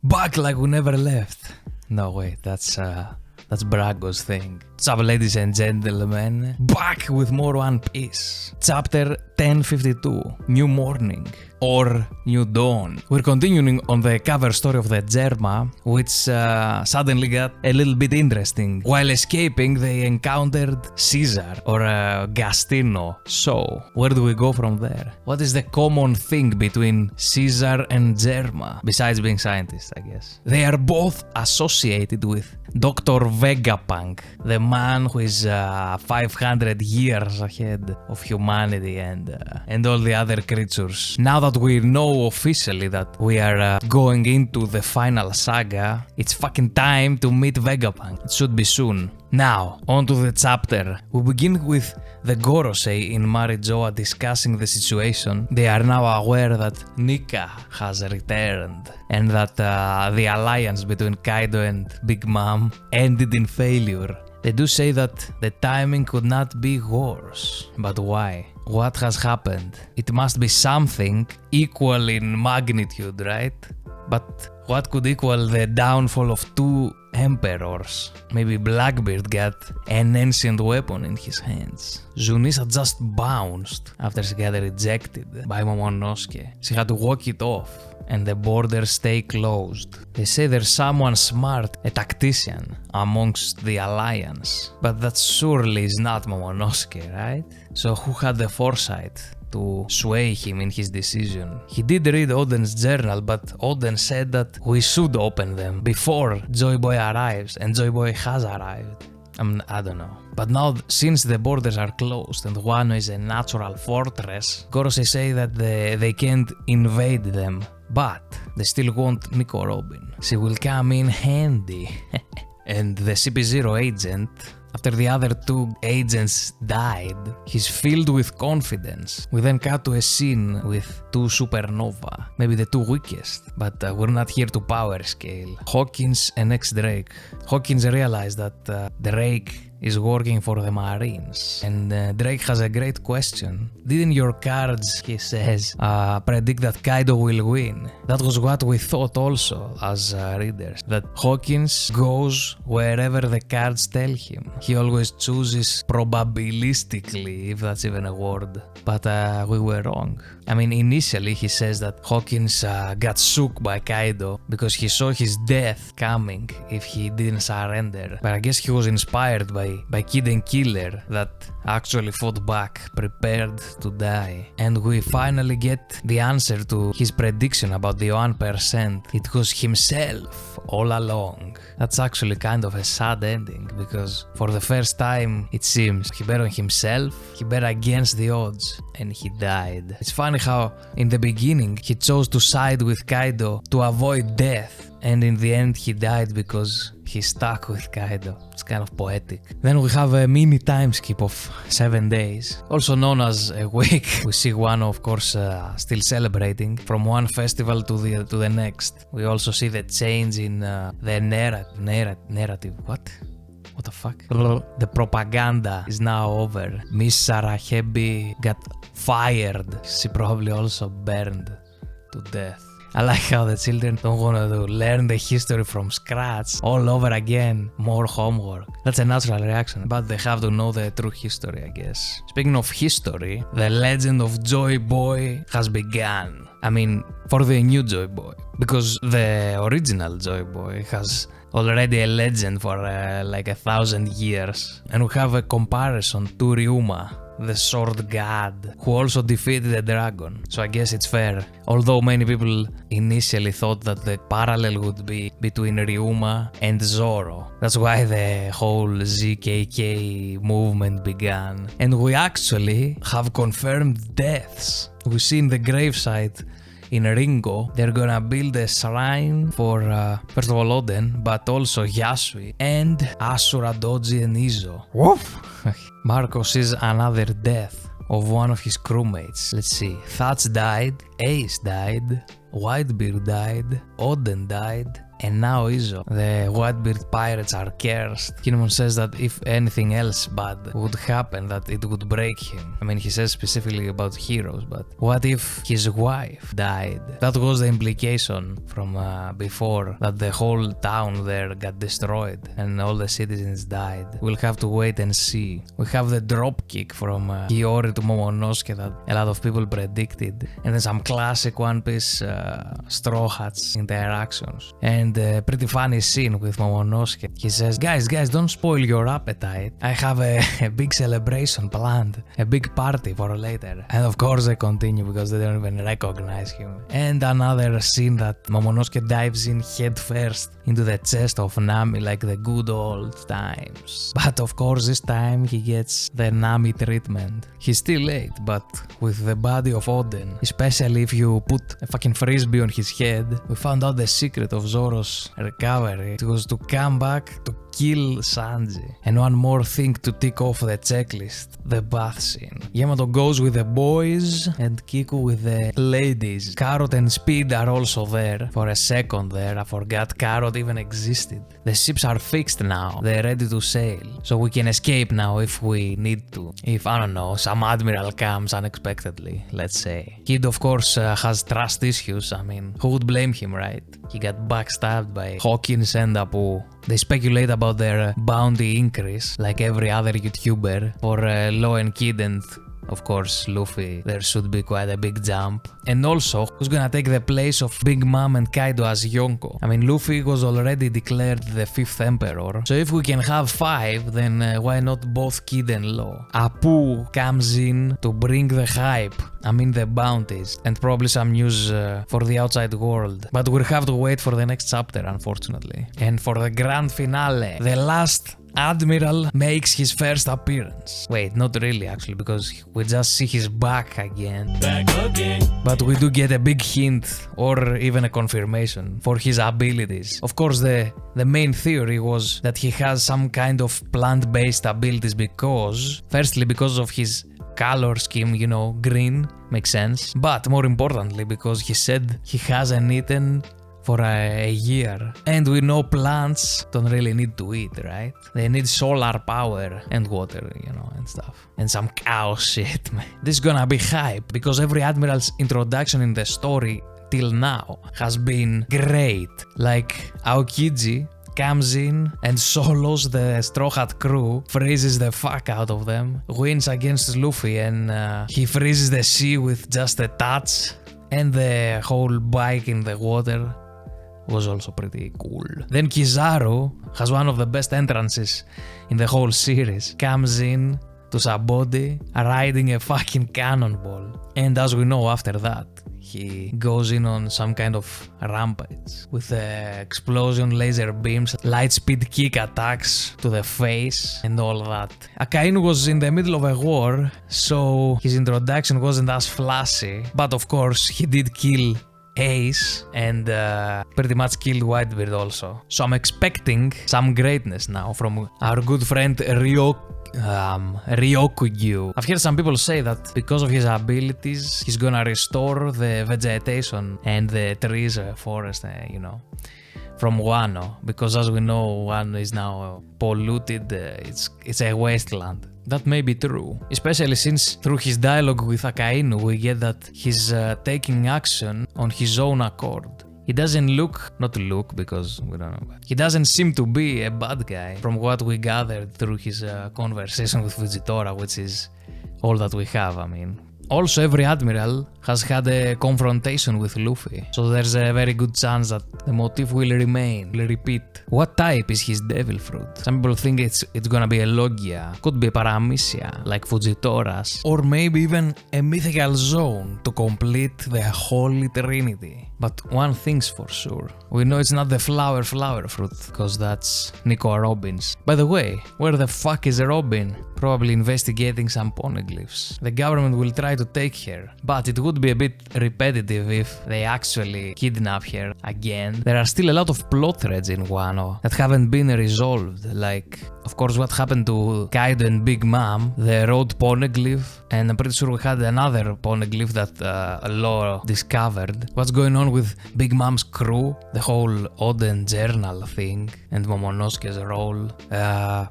Back like we never left. No, wait, that's Brago's thing. What's up, ladies and gentlemen? Back with more One Piece. Chapter 1052. New Morning. Or New Dawn. We're continuing on the cover story of the Germa, which suddenly got a little bit interesting. While escaping, they encountered Caesar, or Gastino. So, where do we go from there? What is the common thing between Caesar and Germa? Besides being scientists, I guess. They are both associated with Dr. Vegapunk, the man who is 500 years ahead of humanity and all the other creatures. Now that we know officially that we are going into the final saga, it's fucking time to meet Vegapunk. It should be soon. Now, on to the chapter. We begin with the Gorosei in Marijoa discussing the situation. They are now aware that Nika has returned and that the alliance between Kaido and Big Mom ended in failure. They do say that the timing could not be worse. But why? What has happened? It must be something equal in magnitude, right? But what could equal the downfall of two emperors? Maybe Blackbeard got an ancient weapon in his hands. Zunisa just bounced after she got rejected by Momonosuke. She had to walk it off and the borders stay closed. They say there's someone smart, a tactician, amongst the alliance. But that surely is not Momonosuke, right? So who had the foresight to sway him in his decision? He did read Oden's journal, but Oden said that we should open them before Joy Boy arrives, and Joy Boy has arrived. I don't know. But now, since the borders are closed and Wano is a natural fortress, Gorosei say that they can't invade them, but they still want Nico Robin. She will come in handy. And the CP0 agent, after the other two agents died, he's filled with confidence. We then cut to a scene with two supernova, maybe the two weakest, but we're not here to power scale. Hawkins and X-Drake. Hawkins realized that Drake is working for the Marines, and Drake has a great question. Didn't your cards, he says, predict that Kaido will win? That was what we thought also as readers, that Hawkins goes wherever the cards tell him. He always chooses probabilistically, if that's even a word, but we were wrong. I mean, initially he says that Hawkins got shook by Kaido because he saw his death coming if he didn't surrender, but I guess he was inspired by Kid and Killer that actually fought back, prepared to die. And we finally get the answer to his prediction about the 1%. It was himself all along. That's actually kind of a sad ending, because for the first time, it seems, he bet on himself, he bet against the odds, and he died. It's funny how in the beginning he chose to side with Kaido to avoid death, and in the end he died because he stuck with Kaido. It's kind of poetic. Then we have a mini time skip of 7 days, also known as a week. We see Wano, of course, still celebrating from one festival to the next. We also see the change in the narrative. What the fuck? The propaganda is now over. Miss Sarajebi got fired. She probably also burned to death. I like how the children don't want to learn the history from scratch all over again, more homework. That's a natural reaction, but they have to know the true history, I guess. Speaking of history, the legend of Joy Boy has begun. I mean, for the new Joy Boy, because the original Joy Boy has already a legend for like 1,000 years. And we have a comparison to Ryuma, the sword god, who also defeated the dragon. So I guess it's fair. Although many people initially thought that the parallel would be between Ryuma and Zoro. That's why the whole ZKK movement began. And we actually have confirmed deaths. We see in the gravesite in Ringo, they're gonna build a shrine for, first of all, Oden, but also Yasui and Asura, Doji, and Izo. Woof! Marco sees another death of one of his crewmates. Let's see. Thatch died, Ace died, Whitebeard died, Oden died, and now Izzo. The Whitebeard pirates are cursed. Kinemon says that if anything else bad would happen, that it would break him. I mean, he says specifically about heroes, but what if his wife died? That was the implication from before, that the whole town there got destroyed and all the citizens died. We'll have to wait and see. We have the dropkick from Hiyori to Momonosuke that a lot of people predicted, and then some classic One Piece Straw Hats interactions, and a pretty funny scene with Momonosuke. He says, guys, don't spoil your appetite. I have a big celebration planned, a big party for later. And of course they continue because they don't even recognize him. And another scene that Momonosuke dives in head first into the chest of Nami like the good old times. But of course this time he gets the Nami treatment. He's still late, but with the body of Oden, especially if you put a fucking frisbee on his head. We found out the secret of Zoro's recovery. It was to come back to kill Sanji. And one more thing to tick off the checklist, the bath scene. Yamato goes with the boys and Kiku with the ladies. Carrot and Speed are also there. For a second there, I forgot Carrot even existed. The ships are fixed now, they're ready to sail. So we can escape now if we need to. If, I don't know, some admiral comes unexpectedly, let's say. Kid of course has trust issues, I mean, who would blame him, right? He got backstabbed by Hawkins and Apu. They speculate about their bounty increase, like every other YouTuber. For Law and Kid and of course Luffy, there should be quite a big jump. And also, who's gonna take the place of Big Mom and Kaido as Yonko? I mean, Luffy was already declared the 5th Emperor, so if we can have 5, then why not both Kid and Law? Apu comes in to bring the hype, I mean the bounties, and probably some news for the outside world. But we'll have to wait for the next chapter, unfortunately. And for the grand finale, the last Admiral makes his first appearance. Wait, not really actually, because we just see his back again. But we do get a big hint, or even a confirmation, for his abilities. Of course, the main theory was that he has some kind of plant-based abilities because, firstly, because of his color scheme, you know, green, makes sense. But more importantly, because he said he hasn't eaten for a year. And we know plants don't really need to eat, right? They need solar power and water, you know, and stuff. And some cow shit, man. This is gonna be hype, because every admiral's introduction in the story till now has been great. Like Aokiji comes in and solos the Straw Hat crew, freezes the fuck out of them, wins against Luffy, and he freezes the sea with just a touch. And the whole bike in the water was also pretty cool. Then Kizaru has one of the best entrances in the whole series. Comes in to Sabody riding a fucking cannonball. And as we know, after that, he goes in on some kind of rampage with explosion, laser beams, light speed kick attacks to the face and all that. Akainu was in the middle of a war, so his introduction wasn't as flashy, but of course he did kill Ace and pretty much killed Whitebeard also. So I'm expecting some greatness now from our good friend Ryokugyu. I've heard some people say that because of his abilities, he's gonna restore the vegetation and the trees, forest, you know, from Wano. Because as we know, Wano is now polluted, it's a wasteland. That may be true, especially since through his dialogue with Akainu we get that he's taking action on his own accord. He doesn't because we don't know, but he doesn't seem to be a bad guy from what we gathered through his conversation with Fujitora, which is all that we have, I mean. Also, every admiral has had a confrontation with Luffy, so there's a very good chance that the motif will remain, will repeat. What type is his devil fruit? Some people think it's gonna be a Logia, could be a Paramecia, like Fujitora's, or maybe even a mythical zone to complete the Holy Trinity. But one thing's for sure, we know it's not the flower fruit, because that's Nico Robin's. By the way, where the fuck is Robin? Probably investigating some poneglyphs. The government will try to take her, but it would be a bit repetitive if they actually kidnap her again. There are still a lot of plot threads in Wano that haven't been resolved, like of course what happened to Kaido and Big Mom, the road poneglyph, and I'm pretty sure we had another poneglyph that Law discovered. What's going on on with Big Mom's crew, the whole Oden journal thing, and Momonosuke's role,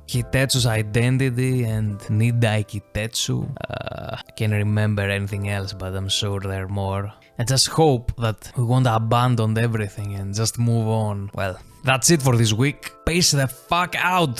Hitetsu's identity and Nidai Kitetsu. Can't remember anything else, but I'm sure there are more. I just hope that we won't abandon everything and just move on. Well, that's it for this week. Peace the fuck out!